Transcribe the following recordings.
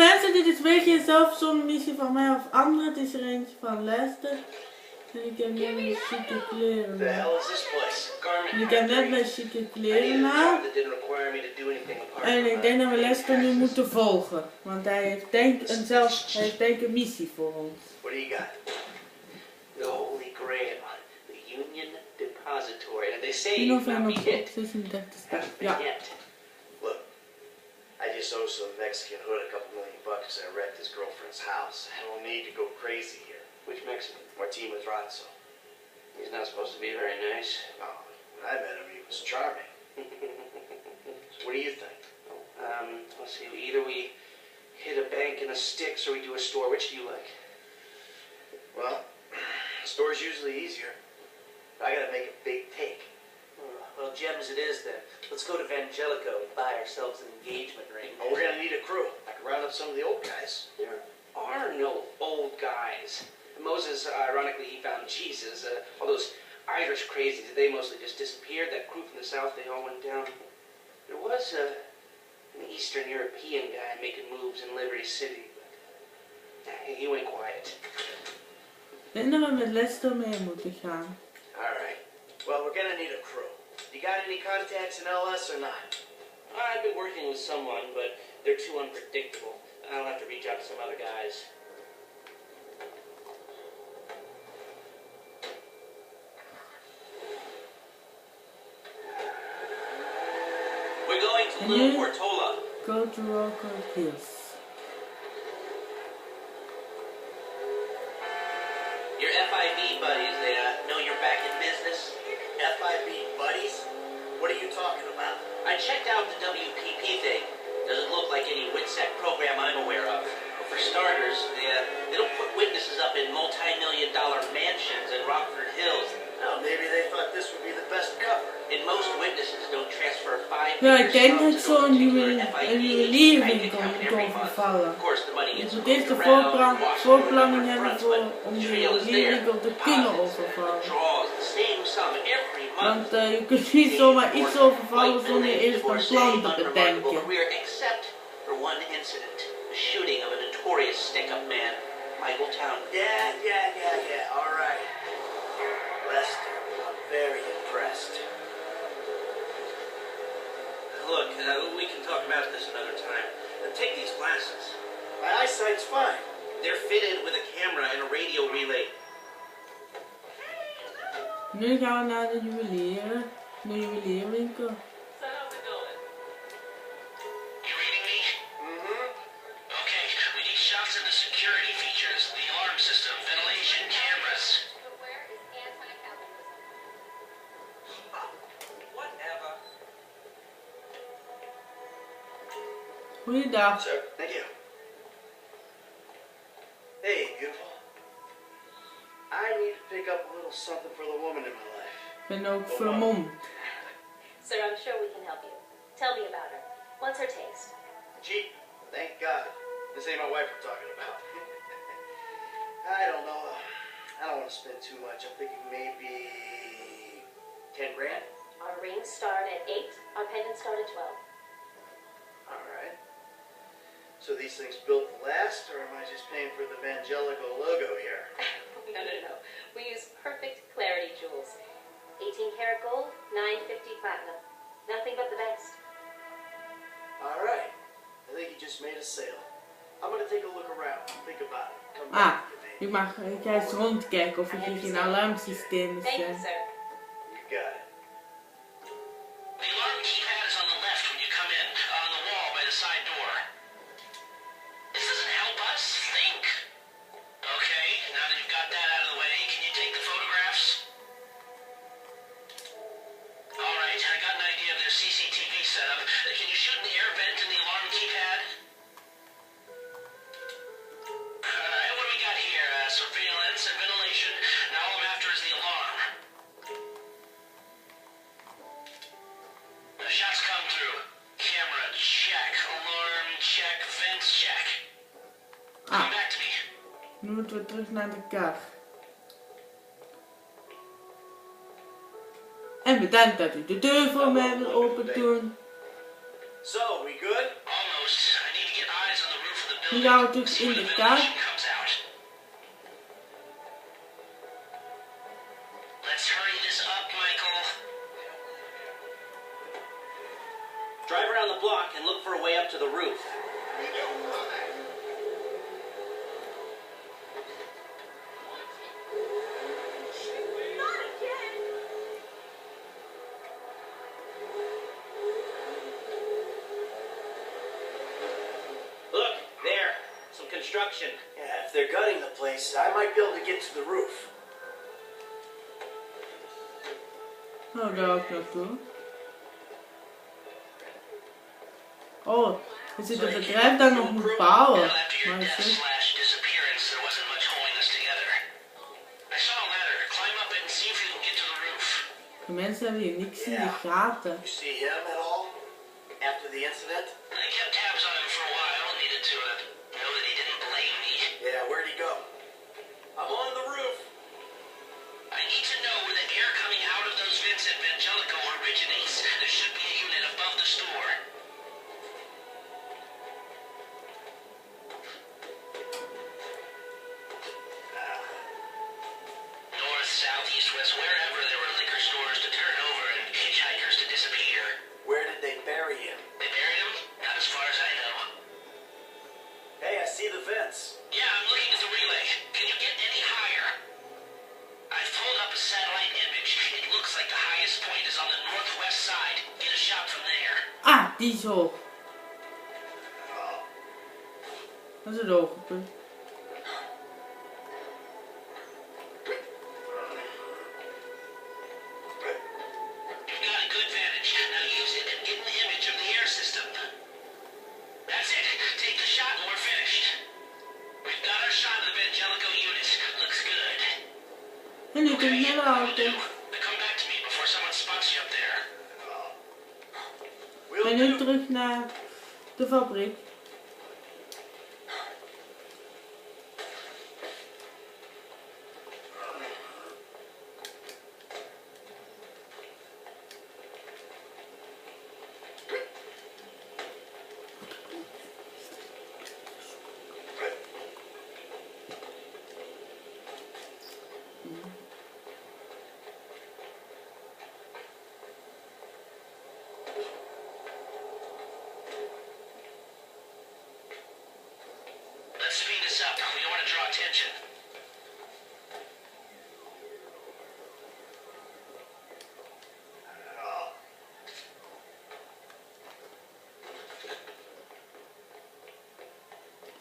mensen, dit is een beetje een zelfverzonnen missie van mij of anderen. Het is er eentje van Lester. En ik heb net mijn chique kleren aan. En ik heb net mijn chique kleren aan. En ik denk dat we Lester nu moeten volgen. Want hij heeft denk ik een missie voor ons. What do you got? The Holy Grail, the Union Depository. And they say In you not november be op hit. 36 staat. Haven't been Ja. yet. Look, I just owe some Mexican hood a couple $1,000,000 and I wrecked his girlfriend's house. I don't need to go crazy here. Which Mexican? Martinez Razzo. He's not supposed to be very nice. Oh, when I met him, he was charming. So what do you think? Let's see. Either we hit a bank in the sticks or we do a store. Which do you like? Well, the store's usually easier. But I gotta make a big take. Well, gems it is then. Let's go to Vangelico and buy ourselves an engagement ring. Oh, we're gonna need a crew. I can round up some of the old guys. There are no old guys. Moses, ironically, he found Jesus. All those Irish crazies, they mostly just disappeared. That crew from the south, they all went down. There was an Eastern European guy making moves in Liberty City, but he went quiet. Ik denk dat we met Lester mee moeten gaan. Alright. Well, we're gonna need a crew. You got any contacts in LS or not? I've been working with someone, but they're too unpredictable. I'll have to reach out to some other guys. We're going to Little Portola. Go to Rockwood Hills. Your FIB buddies, they know you're back in business. FIB buddies? What are you talking about? I checked out the WPP thing. Doesn't look like any WITSEC program I'm aware of. But for starters, they don't put witnesses up in multi-million-dollar mansions in Rockford Hills. Well, maybe they thought this would be the best cover. And most witnesses don't transfer 5 Ja, ik denk dat sums to zo'n a particular juwelierwinkel FIB moet every month. overvallen. Of course, the money Je gets moet moved eerst de around, washed voorplanning over hebben fronts, voor, but om the de trail is there. juwelierwinkel te kunnen Deposits, overvallen. draws, the same sum every month. Want je kunt niet zomaar iets overvallen zonder eerst een plan te bedenken. Career except for one incident, the shooting of a notorious stick-up man, Michael Town. Yeah. All right. Lester, I'm very impressed. Look, we can talk about this another time. Take these glasses. My eyesight's fine. They're fitted with a camera and a radio relay. Nu gaan we naar de juwelierwinkel. So how's it going? You reading me? Mm-hmm. Okay, we need shots of the security features, the alarm system, ventilation, cameras. Whatever. Goeiedag. Sir, thank you. Hey, beautiful. I need to pick up a little something for the woman in my life. Ik ben ook vermomd. Sir, I'm sure we can help you. Tell me about her. What's her taste? Cheap, thank God. This ain't my wife we're talking about. I don't know. I don't want to spend too much. I'm thinking maybe 10 grand. Our rings start at 8, our pendants start at 12. Alright. So these things built to last, or am I just paying for the Vangelico logo here? No. We use perfect clarity jewels. 18 karat gold, 950 platinum. Nothing but the best. Alright. I think you just made a sale. I'm gonna take a look around. Think about it. Come Ah, back to me. ik ga eens rondkijken of er geen alarmsystemen Thank you, zijn. sir. You got it. The alarm keypad is on the left when you come in, on the wall by the side door. This doesn't help us think. Okay, now that you've got that out of the way, can you take the photographs? Alright, I got an idea of their CCTV setup. Can you shoot in the air vent in the alarm keypad? Alright, what do we got here? Surveillance and ventilation. Now all I'm after is the alarm. The shots come through. Camera check. Alarm check. Vents check. Come back to me. Nu moeten we terug naar de kar. En bedankt dat u de deur voor mij wil open doen. So, we good? Almost. I need to get eyes on the Nu gaan we terug in de kar. Drive around the block and look for a way up to the roof. Look, there. Some construction. Yeah, if they're gutting the place, I might be able to get to the roof. Nou, daar ook naartoe. Oh, er zit een bedrijf dat nog moet bouwen. Maar is de mensen hebben hier niks in de gaten. You see him at all after the incident? I kept tabs on him for a while. Needed to know that he didn't blame me. Yeah, where'd he go? I'm on the roof. I need to know where the air coming out of those vents at Evangelico originates. There should be a unit above the store. North, south, east, west, wherever there were liquor stores to turn over and hitchhikers to disappear. Where did they bury him? They buried him? Not as far as I know. Hey, I see the vents. Yeah, I'm looking at the relay. Can you get any higher? I've pulled up a satellite image. It looks like the highest point is on the northwest side. Get a shot from there. Ah, die is hoog. Dat is het hoogtepunt. You've got a good vantage. Now use it and get an image of the air system. That's it. Take the shot and we're finished. We've got our shot of the Evangelico unit. Looks good. En nu terug naar de auto. Come back to me before someone spots you up there. En nu terug naar de fabriek. Let's speed this up. We don't want to draw attention.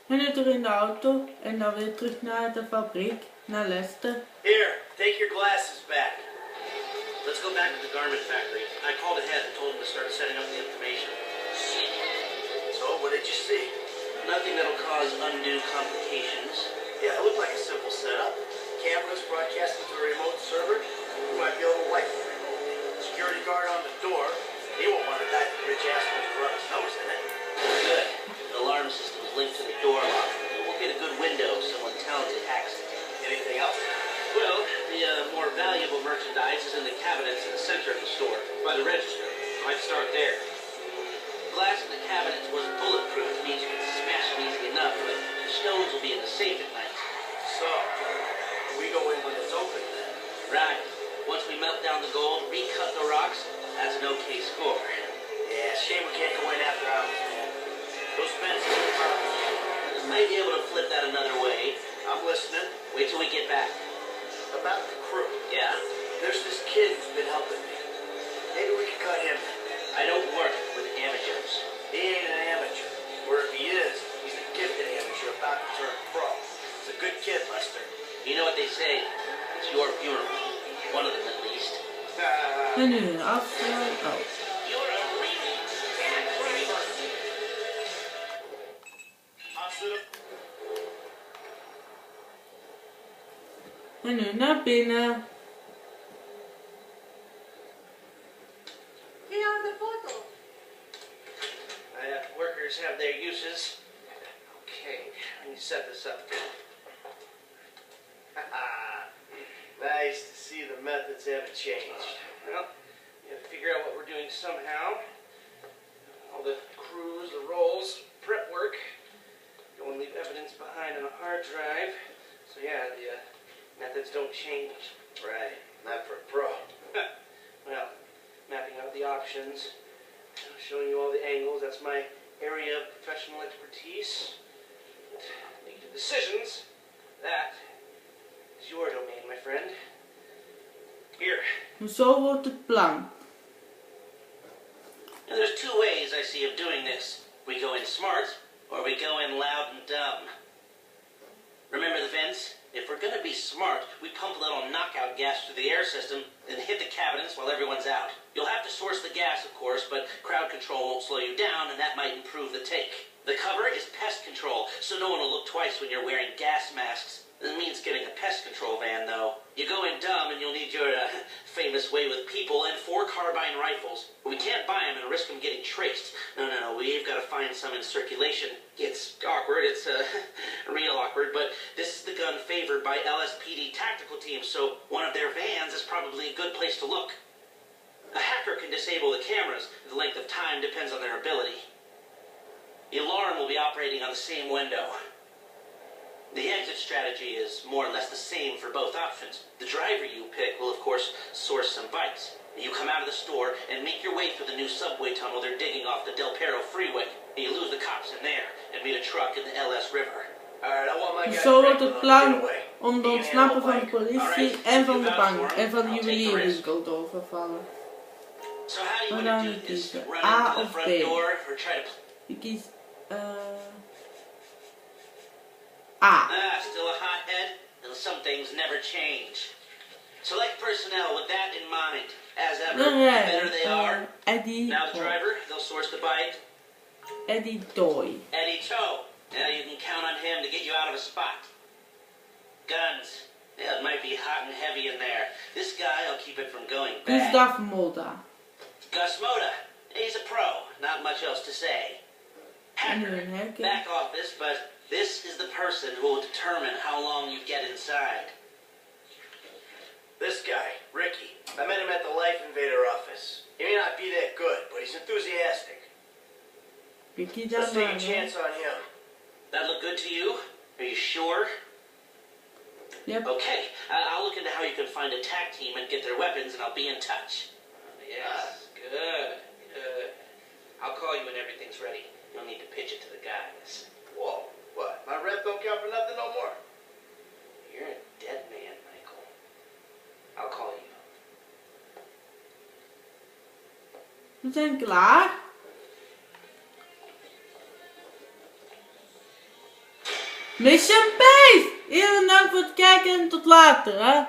En nu terug in de auto en dan weer terug naar de fabriek, naar Leicester. Here, take your glasses back. Let's go back to the garment factory. I called ahead and told him to start setting up the information. So, what did you see? Nothing that'll cause undue complications. Yeah, it looked like a simple setup. Cameras broadcasting to a remote server. You might be able to wipe the remote. Security guard on the door. He won't want to die for rich assholes to run his nose in it. Good. The alarm system is linked to the door lock. We'll get a good window if someone talented hacks it. Anything else? Well, the more valuable merchandise is in the cabinets in the center of the store, by the register. Might start there. Glass in the cabinets wasn't bulletproof, means you can smash them easy enough, but the stones will be in the safe at night. So, we go in when it's open then. Right. Once we melt down the gold, recut the rocks, that's an okay score. Yeah, shame we can't go in after hours, man. Those vents are the problem. Might be able to flip that another way. I'm listening. Wait till we get back. About the crew. Yeah? There's this kid who's been helping me. Maybe we can cut him in. I don't work with amateurs. He ain't an amateur. Or if he is, he's a gifted amateur about to turn pro. He's a good kid, Lester. You know what they say? It's your funeral. One of them at least. En nu een afsluit. Oh. You're a really bad driver. En nu naar binnen. Workers have their uses. Okay, let me set this up. Nice to see the methods haven't changed. Well, you have to figure out what we're doing somehow. All the crews, the roles, prep work. hard drive. So yeah, the methods don't change. Right. Not for a pro. Well, mapping out the options, showing you all the angles, that's my area of professional expertise. Making decisions, that is your domain, my friend. Here. Zo wordt het plan. Now, there's two ways I see of doing this. We go in smart, or we go in loud and dumb. Remember the vents? If we're gonna be smart, we pump a little knockout gas through the air system, then hit the cabinets while everyone's out. You'll have to source the gas, of course, but crowd control won't slow you down, and that might improve the take. The cover is pest control, so no one will look twice when you're wearing gas masks. It means getting a pest control van, though. You go in dumb, and you'll need your famous way with people and 4 carbine rifles. We can't buy them and risk them getting traced. No, we've got to find some in circulation. It's awkward, it's real awkward, but this is the gun favored by LSPD tactical teams, so one of their vans is probably a good place to look. A hacker can disable the cameras. The length of time depends on their ability. The alarm will be operating on the same window. The exit strategy is more or less the same for both options. The driver you pick will, of course, source some bikes. You come out of the store and make your way through the new subway tunnel they're digging off the Del Perro freeway. You lose the cops in there and meet a truck in the LS River. Alright, I want my guy Zo wordt Franklin het on plan getaway. om te ontsnappen van de politie en van de bank en van de juwelierwinkel te overvallen. So how do you Wat want dan to do this? kiezen? Run A into the of front B? door or try to... Je kiest A. Still a hothead? And some things never change. Select personnel with that in mind. As ever, the better they are. Eddie. Now the driver, they'll source the bike. Eddie Toy. Eddie Toe. Now you can count on him to get you out of a spot. Guns. Yeah, it might be hot and heavy in there. This guy will keep it from going bad. Gustav Moda. Gus Moda. He's a pro. Not much else to say. Hacker. Back office, but this is the person who will determine how long you get inside. This guy, Ricky. I met him at the Life Invader office. He may not be that good, but he's enthusiastic. Ricky Let's take a dan. chance on him. That look good to you? Are you sure? Yep. Okay, I'll look into how you can find a tag team and get their weapons, and I'll be in touch. Yes, good. I'll call you when everything's ready. You'll need to pitch it to the guys. Whoa, what? My rep don't count for nothing no more. You're a dead man, Michael. I'll call you. We zijn klaar. Mission based! Heel dank voor het kijken en tot later, hè.